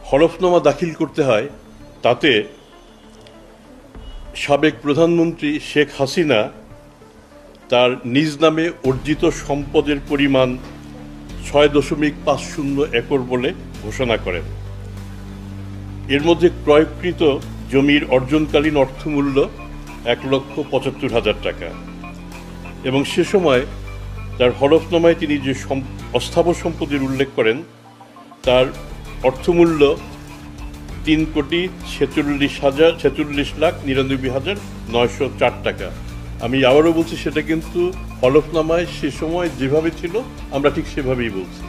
হলফনামা দাখিল করতে হয়, তাতে সাবেক প্রধানমন্ত্রী শেখ হাসিনা তার নিজ নামে অর্জিত সম্পদের পরিমাণ 6.50 একর বলে ঘোষণা করেন। এর মধ্যে ক্রয়কৃত জমির অর্জনকালীন অর্থমূল্য 1,75,000 টাকা এবং সে সময় তার হলফনামায় তিনি যে অস্থাবর সম্পদের উল্লেখ করেন তার অর্থমূল্য 3,46,99,904 টাকা। আমি আবারও বলছি, সেটা কিন্তু হলফনামায় সে সময় যেভাবে ছিল আমরা ঠিক সেভাবেই বলছি।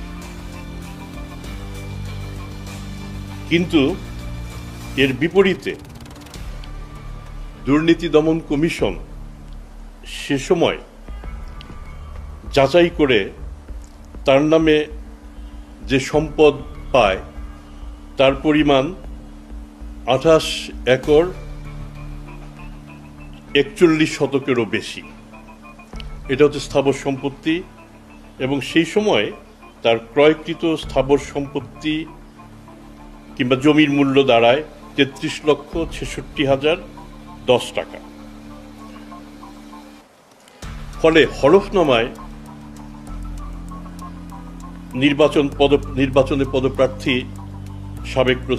কিন্তু এর বিপরীতে দুর্নীতি দমন কমিশন সে সময় যাচাই করে তার নামে যে সম্পদ পায় তার পরিমাণ 28 একর 41 শতকেরও বেশি। এটা হচ্ছে স্থাবর সম্পত্তি এবং সেই সময় তার ক্রয়কৃত স্থাবর সম্পত্তি কিংবা জমির মূল্য দাঁড়ায় 33,66,010 টাকা। ফলে হলফনামায় নির্বাচনে পদপ্রার্থী সাবেক